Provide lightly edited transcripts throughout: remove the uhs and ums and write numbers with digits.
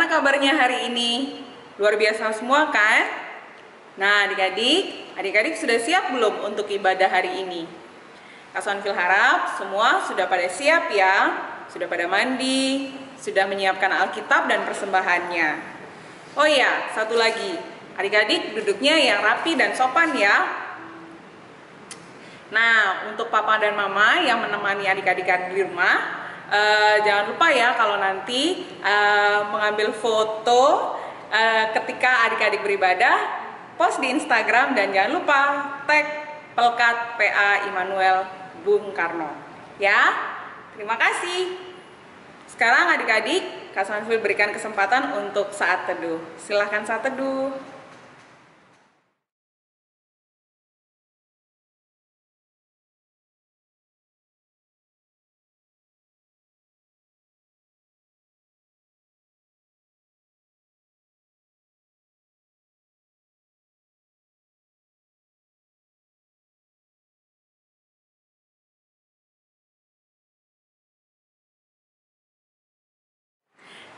Bagaimana kabarnya hari ini? Luar biasa semua kan? Nah, adik-adik sudah siap belum untuk ibadah hari ini? Kak Sonfil harap semua sudah pada siap ya, sudah pada mandi, sudah menyiapkan Alkitab dan persembahannya. Oh iya, satu lagi, adik-adik duduknya yang rapi dan sopan ya. Nah, untuk papa dan mama yang menemani adik-adik di rumah, jangan lupa ya kalau nanti mengambil foto ketika adik-adik beribadah, post di Instagram dan jangan lupa tag Pelkat PA Immanuel Bung Karno. Ya, terima kasih. Sekarang adik-adik, Kak Sonfil berikan kesempatan untuk saat teduh. Silahkan saat teduh.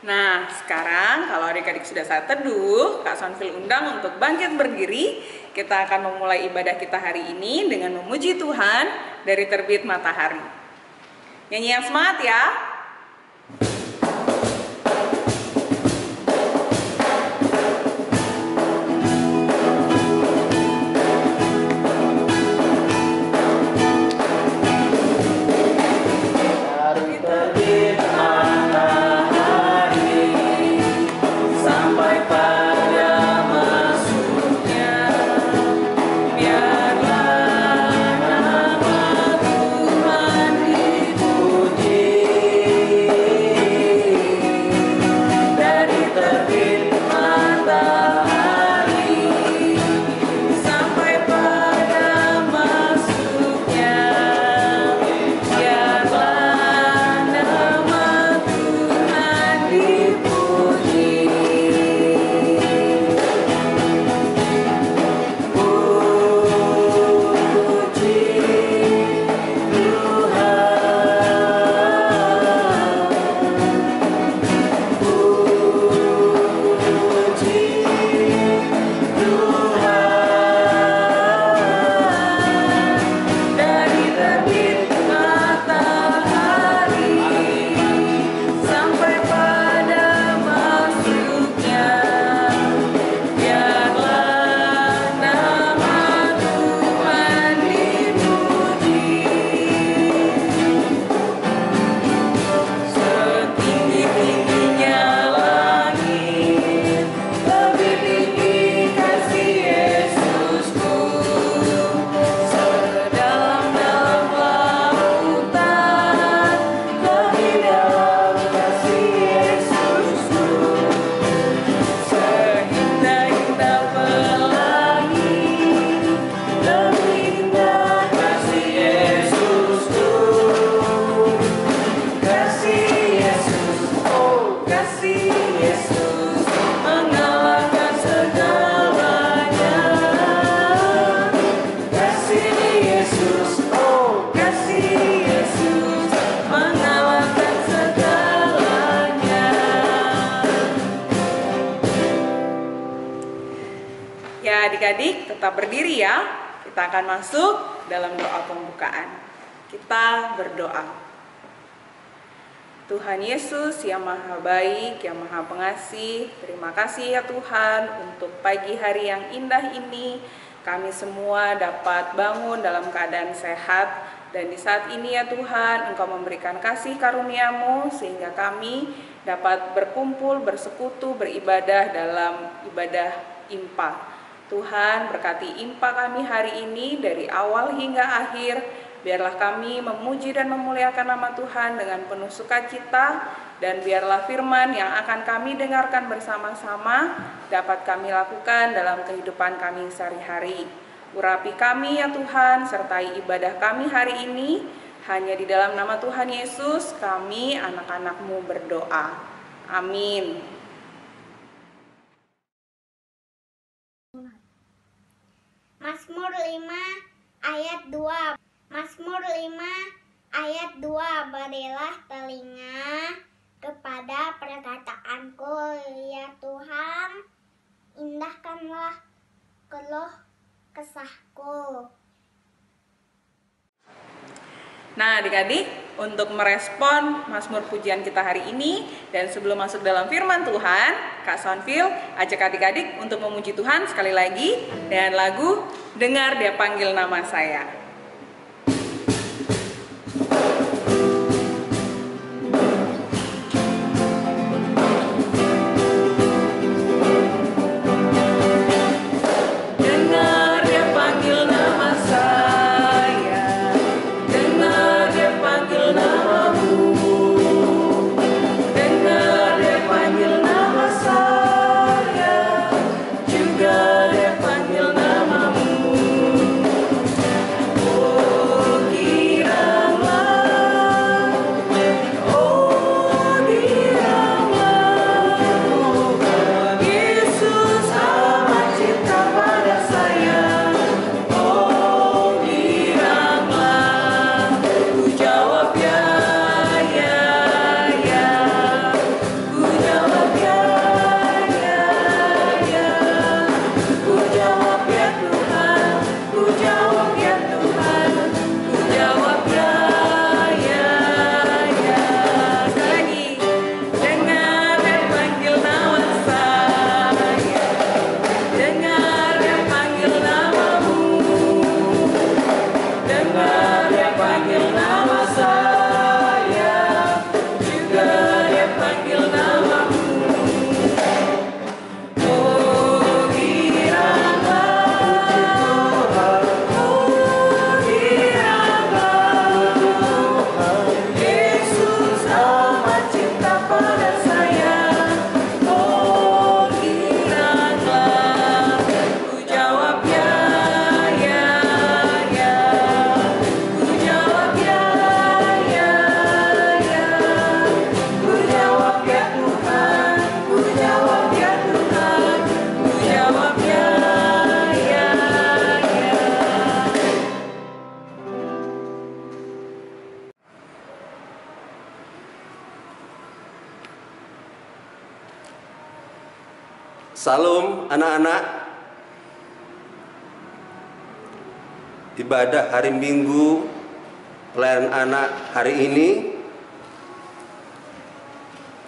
Nah, sekarang kalau adik-adik sudah saat teduh, Kak Sonfil undang untuk bangkit berdiri. Kita akan memulai ibadah kita hari ini dengan memuji Tuhan dari terbit matahari. Nyanyi yang semangat ya. Ya adik-adik tetap berdiri ya. Kita akan masuk dalam doa pembukaan. Kita berdoa. Tuhan Yesus yang maha baik, yang maha pengasih, terima kasih ya Tuhan untuk pagi hari yang indah ini. Kami semua dapat bangun dalam keadaan sehat. Dan di saat ini ya Tuhan, Engkau memberikan kasih karunia-Mu sehingga kami dapat berkumpul, bersekutu, beribadah dalam ibadah IMPA. Tuhan berkati IMPA kami hari ini dari awal hingga akhir. Biarlah kami memuji dan memuliakan nama Tuhan dengan penuh sukacita. Dan biarlah firman yang akan kami dengarkan bersama-sama dapat kami lakukan dalam kehidupan kami sehari-hari. Urapi kami ya Tuhan, sertai ibadah kami hari ini. Hanya di dalam nama Tuhan Yesus kami anak-anak-Mu berdoa. Amin. Mazmur 5 ayat 2. Mazmur 5 ayat 2. Berilah telinga, kepada perkataanku, ya Tuhan, indahkanlah keluh kesahku. Nah, adik-adik, untuk merespon Mazmur pujian kita hari ini dan sebelum masuk dalam firman Tuhan, Kak Sonfil ajak adik-adik untuk memuji Tuhan sekali lagi dengan lagu Dengar Dia Panggil Nama Saya. Salam anak-anak. Ibadah hari Minggu pelayanan anak hari ini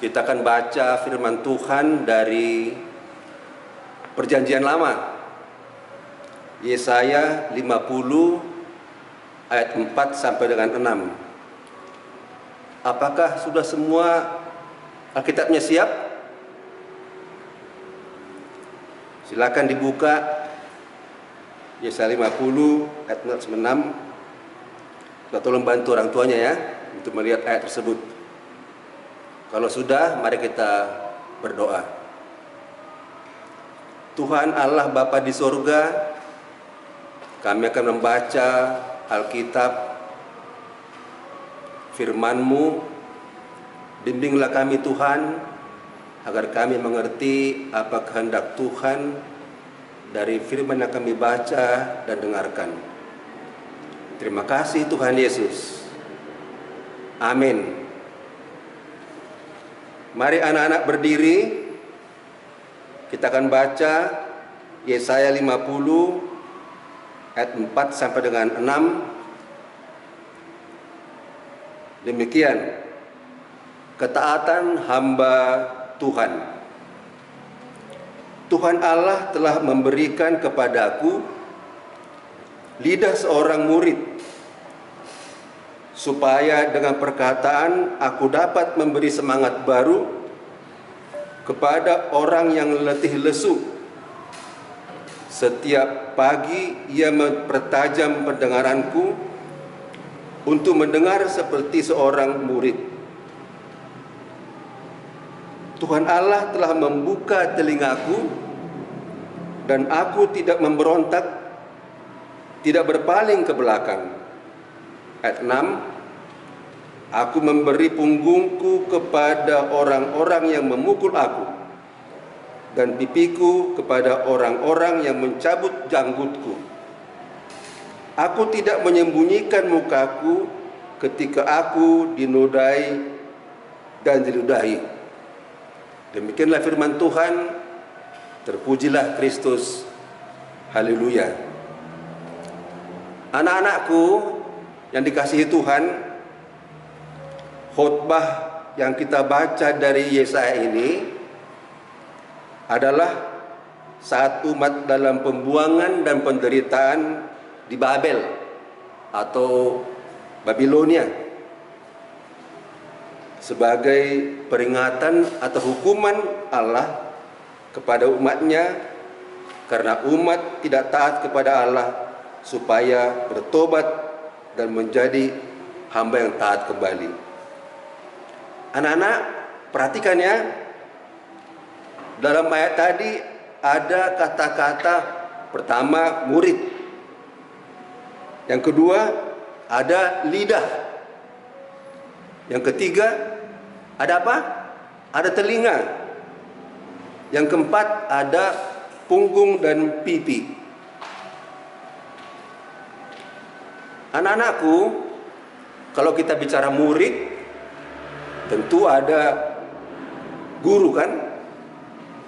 kita akan baca firman Tuhan dari Perjanjian Lama, Yesaya 50 ayat 4 sampai dengan 6. Apakah sudah semua Alkitabnya siap? Silakan dibuka Yesaya 50 ayat 6. Kita tolong bantu orang tuanya ya untuk melihat ayat tersebut. Kalau sudah, mari kita berdoa. Tuhan Allah Bapa di sorga, kami akan membaca Alkitab, firman-Mu. Bimbinglah kami Tuhan, agar kami mengerti apa kehendak Tuhan dari firman yang kami baca dan dengarkan. Terima kasih Tuhan Yesus. Amin. Mari anak-anak berdiri. Kita akan baca Yesaya 50 ayat 4 sampai dengan 6. Demikian ketaatan hamba Tuhan. Tuhan Allah telah memberikan kepadaku lidah seorang murid, supaya dengan perkataan aku dapat memberi semangat baru kepada orang yang letih lesu. Setiap pagi ia mempertajam pendengaranku untuk mendengar seperti seorang murid. Tuhan Allah telah membuka telingaku dan aku tidak memberontak, tidak berpaling ke belakang. Ayat 6. Aku memberi punggungku kepada orang-orang yang memukul aku, dan pipiku kepada orang-orang yang mencabut janggutku. Aku tidak menyembunyikan mukaku ketika aku dinodai dan diludahi. Demikianlah firman Tuhan. Terpujilah Kristus. Haleluya. Anak-anakku yang dikasihi Tuhan, khotbah yang kita baca dari Yesaya ini adalah saat umat dalam pembuangan dan penderitaan di Babel atau Babilonia, sebagai peringatan atau hukuman Allah kepada umatnya karena umat tidak taat kepada Allah, supaya bertobat dan menjadi hamba yang taat kembali. Anak-anak, perhatikan ya, dalam ayat tadi ada kata-kata pertama murid, yang kedua ada lidah, yang ketiga ada apa? Ada telinga, yang keempat ada punggung dan pipi. Anak-anakku, kalau kita bicara murid, tentu ada guru kan?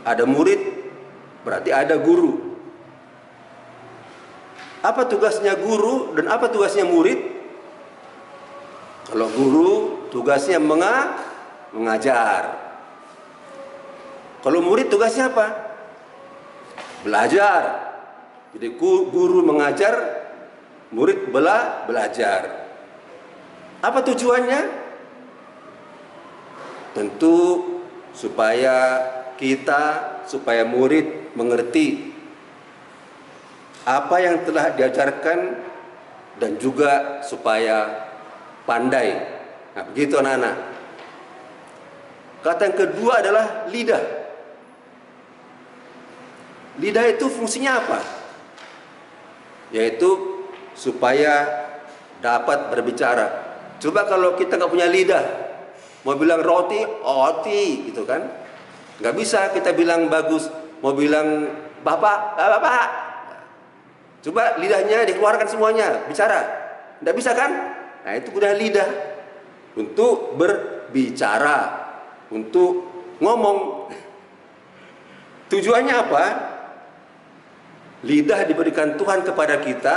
Ada murid, berarti ada guru. Apa tugasnya guru dan apa tugasnya murid? Kalau guru, tugasnya mengajar. Kalau murid tugasnya apa? Belajar. Jadi guru mengajar, murid belajar. Apa tujuannya? Tentu supaya murid mengerti apa yang telah diajarkan dan juga supaya pandai. Nah, begitu anak-anak. Kata yang kedua adalah lidah. Lidah itu fungsinya apa? Yaitu supaya dapat berbicara. Coba kalau kita nggak punya lidah, mau bilang roti, gitu kan? Nggak bisa kita bilang bagus. Mau bilang bapak. Coba lidahnya dikeluarkan semuanya, bicara. Nggak bisa kan? Nah, itu gunanya lidah. Untuk berbicara, untuk ngomong. Tujuannya apa? Lidah diberikan Tuhan kepada kita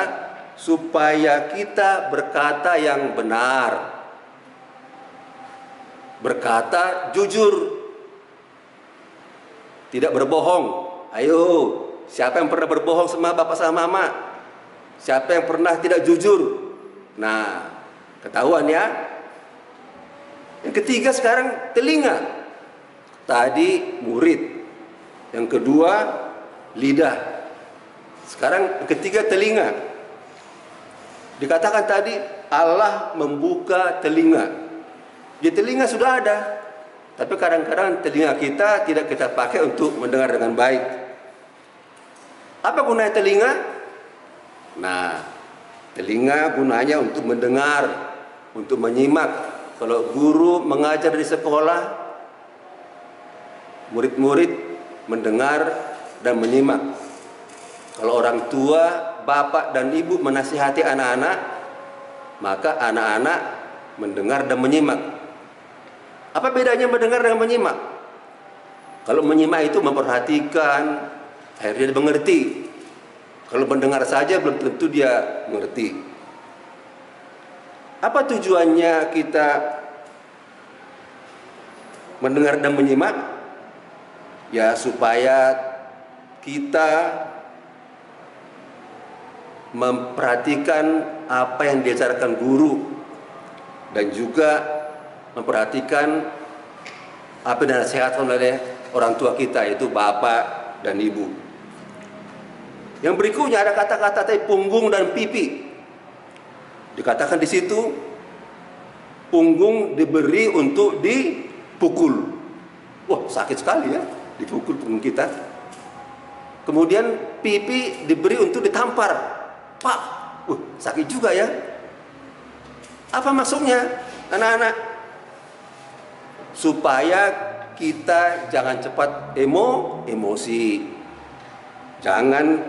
supaya kita berkata yang benar, berkata jujur, tidak berbohong. Ayo, siapa yang pernah berbohong sama bapak sama mama? Siapa yang pernah tidak jujur? Nah, ketahuan ya. Yang ketiga sekarang telinga. Tadi murid. Yang kedua lidah. Sekarang yang ketiga telinga. Dikatakan tadi Allah membuka telinga. Di telinga sudah ada, tapi kadang-kadang telinga kita tidak kita pakai untuk mendengar dengan baik. Apa gunanya telinga? Nah, telinga gunanya untuk mendengar, untuk menyimak. Kalau guru mengajar di sekolah, murid-murid mendengar dan menyimak. Kalau orang tua, bapak dan ibu menasihati anak-anak, maka anak-anak mendengar dan menyimak. Apa bedanya mendengar dan menyimak? Kalau menyimak itu memperhatikan, akhirnya dia mengerti. Kalau mendengar saja belum tentu dia mengerti. Apa tujuannya kita mendengar dan menyimak? Ya, supaya kita memperhatikan apa yang diajarkan guru dan juga memperhatikan apa yang dinasihatkan oleh orang tua kita, yaitu bapak dan ibu. Yang berikutnya ada kata-kata tadi punggung dan pipi. Dikatakan di situ punggung diberi untuk dipukul. Wah, sakit sekali ya dipukul punggung kita. Kemudian pipi diberi untuk ditampar. Pak, sakit juga ya. Apa maksudnya, anak-anak? Supaya kita jangan cepat emosi, jangan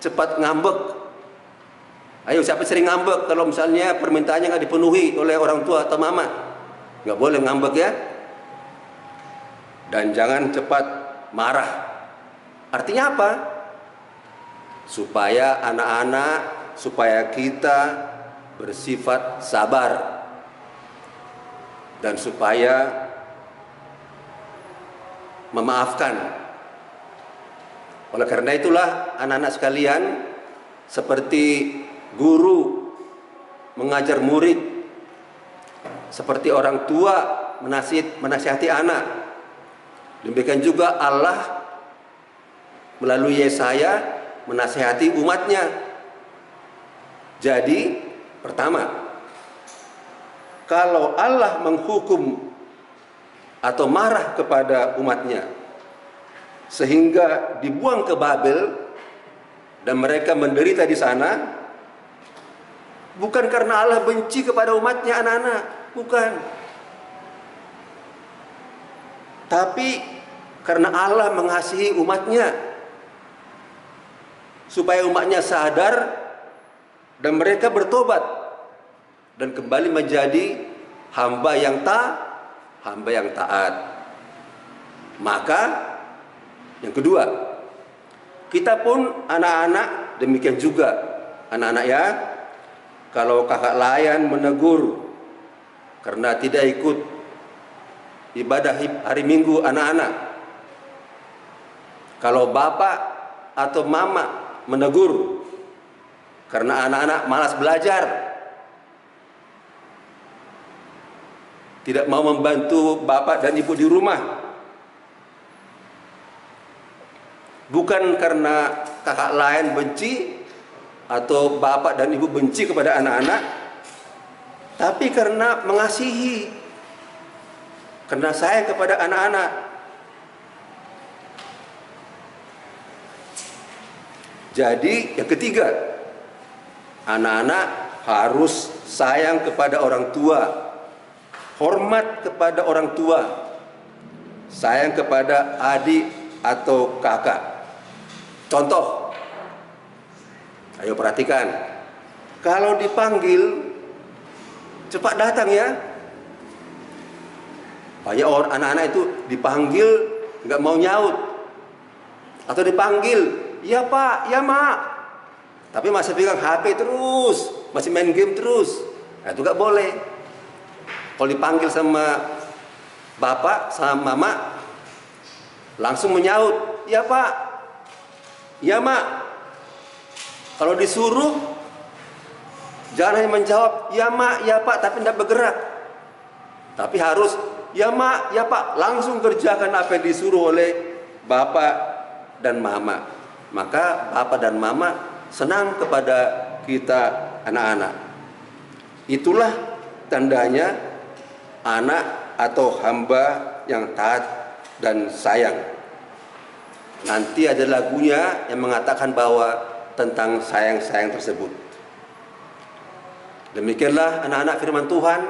cepat ngambek. Ayo, siapa sering ngambek kalau misalnya permintaannya nggak dipenuhi oleh orang tua atau mama? nggak boleh ngambek ya. Dan jangan cepat marah. Artinya apa? Supaya anak-anak, supaya kita bersifat sabar, dan supaya memaafkan. Oleh karena itulah anak-anak sekalian, seperti guru mengajar murid, seperti orang tua menasihati anak, demikian juga Allah melalui Yesaya menasihati umatnya. Jadi pertama, kalau Allah menghukum atau marah kepada umatnya sehingga dibuang ke Babel dan mereka menderita di sana, bukan karena Allah benci kepada umatnya anak-anak, bukan. Tapi karena Allah mengasihi umatnya, supaya umatnya sadar dan mereka bertobat dan kembali menjadi hamba yang taat. Maka yang kedua, kita pun anak-anak demikian juga. Anak-anak ya, kalau kakak layan menegur karena tidak ikut ibadah hari Minggu anak-anak, kalau bapak atau mama menegur karena anak-anak malas belajar, tidak mau membantu bapak dan ibu di rumah, bukan karena kakak lain benci atau bapak dan ibu benci kepada anak-anak, tapi karena mengasihi, karena sayang kepada anak-anak. Jadi yang ketiga, anak-anak harus sayang kepada orang tua, hormat kepada orang tua, sayang kepada adik atau kakak. Contoh, ayo perhatikan, kalau dipanggil cepat datang ya. Banyak orang anak-anak itu dipanggil nggak mau nyaut, atau dipanggil ya pak, ya mak, tapi masih pegang HP terus, masih main game terus. Nah, itu nggak boleh. Kalau dipanggil sama bapak sama mama, langsung menyaut ya pak, ya mak. Kalau disuruh, jangan hanya menjawab ya mak, ya pak, tapi tidak bergerak. Tapi harus ya mak, ya pak, langsung kerjakan apa yang disuruh oleh bapak dan mama. Maka bapak dan mama senang kepada kita anak-anak. Itulah tandanya anak atau hamba yang taat dan sayang. Nanti ada lagunya yang mengatakan bahwa tentang sayang-sayang tersebut. Demikianlah anak-anak firman Tuhan.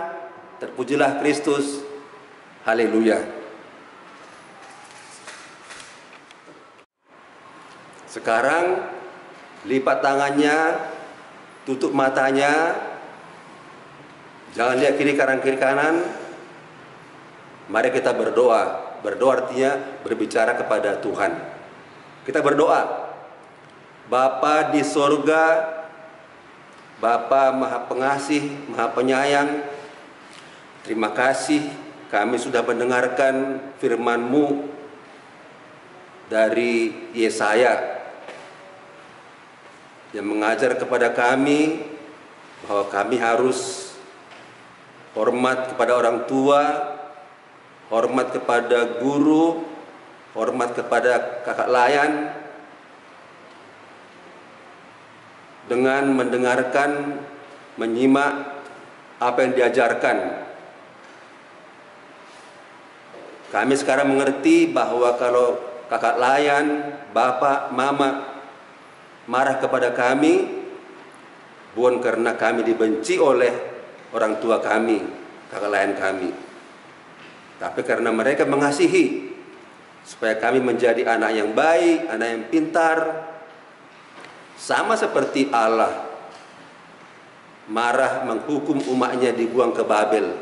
Terpujilah Kristus. Haleluya. Sekarang lipat tangannya, tutup matanya, jangan lihat kiri kanan. Mari kita berdoa. Berdoa artinya berbicara kepada Tuhan. Kita berdoa. Bapa di sorga, Bapa Maha Pengasih, Maha Penyayang, terima kasih kami sudah mendengarkan firman-Mu dari Yesaya yang mengajar kepada kami bahwa kami harus hormat kepada orang tua, hormat kepada guru, hormat kepada kakak layan, dengan mendengarkan, menyimak apa yang diajarkan. Kami sekarang mengerti bahwa kalau kakak layan, bapak, mama marah kepada kami, bukan karena kami dibenci oleh orang tua kami, kakak layan kami, tapi karena mereka mengasihi, supaya kami menjadi anak yang baik, anak yang pintar. Sama seperti Allah marah menghukum umatnya dibuang ke Babel.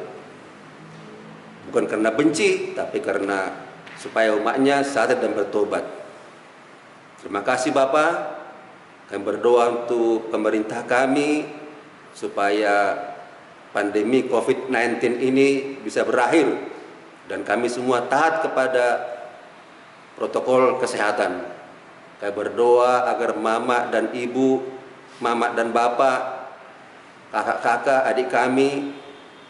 bukan karena benci, tapi karena supaya umatnya sadar dan bertobat. Terima kasih Bapa. Kami berdoa untuk pemerintah kami supaya pandemi COVID-19 ini bisa berakhir dan kami semua taat kepada protokol kesehatan. Kami berdoa agar mama dan ibu, mama dan bapak, kakak-kakak, adik kami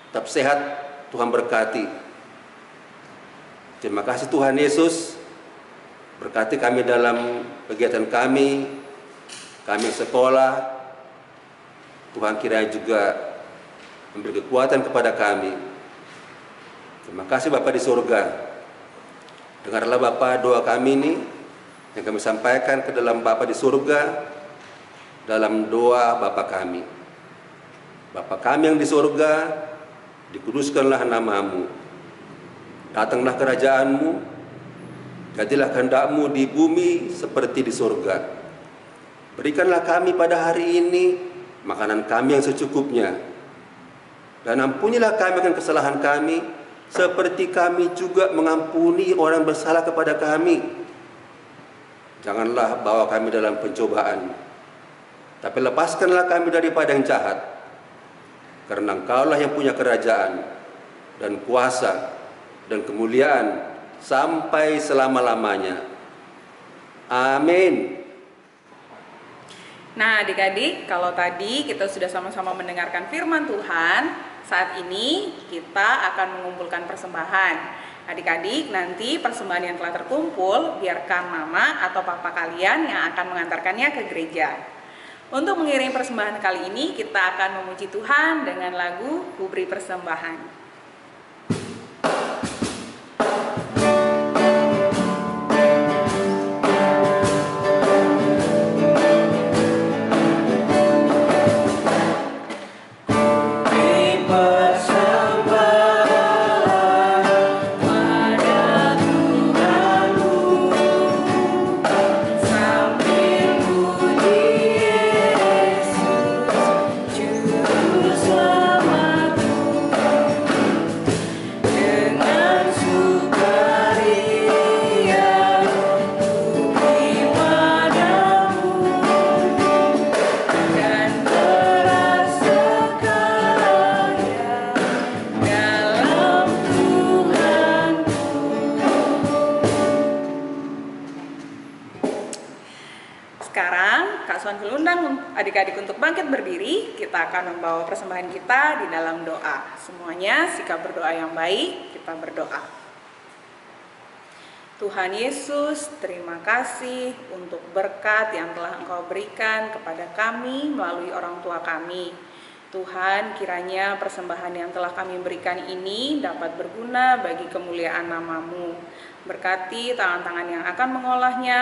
tetap sehat. Tuhan berkati. Terima kasih Tuhan Yesus. Berkati kami dalam kegiatan kami sekolah. Tuhan kiranya juga memberi kekuatan kepada kami. Terima kasih Bapa di surga. Dengarlah Bapa doa kami ini yang kami sampaikan ke dalam Bapa di surga dalam doa Bapa kami. Bapa kami yang di surga, dikuduskanlah namamu. Datanglah kerajaanmu, jadilah kehendak-Mu di bumi seperti di surga. Berikanlah kami pada hari ini makanan kami yang secukupnya. Dan ampunilah kami akan kesalahan kami, seperti kami juga mengampuni orang bersalah kepada kami. Janganlah bawa kami dalam pencobaan, tapi lepaskanlah kami daripada yang jahat. Karena Engkaulah yang punya kerajaan dan kuasa dan kemuliaan sampai selama-lamanya. Amin. Nah adik-adik, kalau tadi kita sudah sama-sama mendengarkan firman Tuhan, saat ini kita akan mengumpulkan persembahan. Adik-adik, nanti persembahan yang telah terkumpul, biarkan mama atau papa kalian yang akan mengantarkannya ke gereja. Untuk mengirim persembahan kali ini, kita akan memuji Tuhan dengan lagu Ku Beri Persembahan. Adik-adik untuk bangkit berdiri, kita akan membawa persembahan kita di dalam doa. Semuanya sikap berdoa yang baik, kita berdoa. Tuhan Yesus, terima kasih untuk berkat yang telah Engkau berikan kepada kami melalui orang tua kami. Tuhan, kiranya persembahan yang telah kami berikan ini dapat berguna bagi kemuliaan nama-Mu. Berkati tangan-tangan yang akan mengolahnya,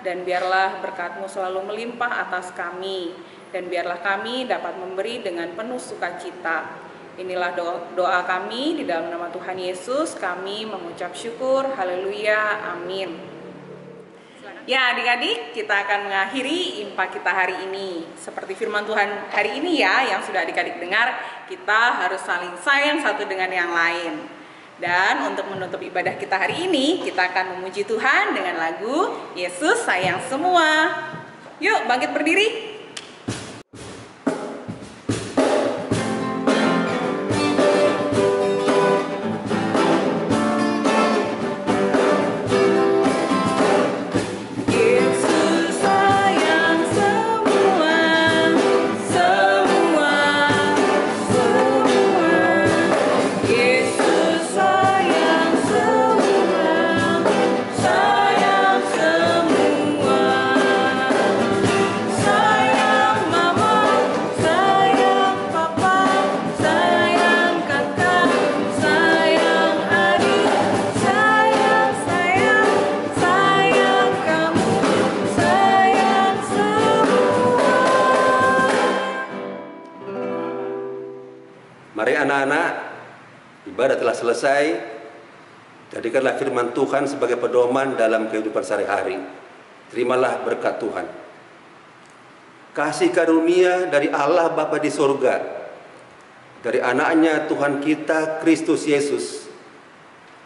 dan biarlah berkat-Mu selalu melimpah atas kami, dan biarlah kami dapat memberi dengan penuh sukacita. Inilah doa kami di dalam nama Tuhan Yesus, kami mengucap syukur, haleluya, amin. Ya adik-adik, kita akan mengakhiri impak kita hari ini. Seperti firman Tuhan hari ini ya, yang sudah adik-adik dengar, kita harus saling sayang satu dengan yang lain. Dan untuk menutup ibadah kita hari ini, kita akan memuji Tuhan dengan lagu Yesus Sayang Semua. Yuk bangkit berdiri. Mari anak-anak, ibadah telah selesai. Jadikanlah firman Tuhan sebagai pedoman dalam kehidupan sehari-hari. Terimalah berkat Tuhan. Kasih karunia dari Allah Bapa di surga, dari anaknya Tuhan kita Kristus Yesus,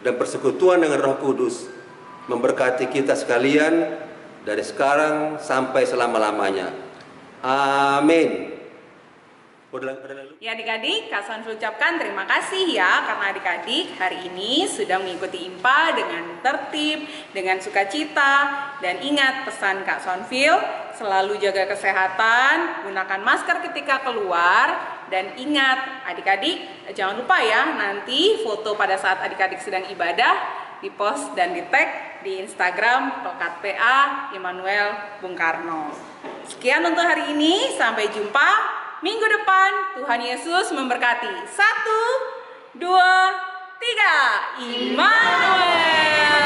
dan persekutuan dengan Roh Kudus memberkati kita sekalian dari sekarang sampai selama-lamanya. Amin. Ya adik-adik, Kak Sonfil ucapkan terima kasih ya, karena adik-adik hari ini sudah mengikuti IMPA dengan tertib, dengan sukacita. Dan ingat pesan Kak Sonfil, selalu jaga kesehatan, gunakan masker ketika keluar. Dan ingat adik-adik, jangan lupa ya, nanti foto pada saat adik-adik sedang ibadah dipost dan di-tag di Instagram Tokat PA Immanuel Bung Karno. Sekian untuk hari ini, sampai jumpa minggu depan. Tuhan Yesus memberkati. 1, 2, 3. Immanuel.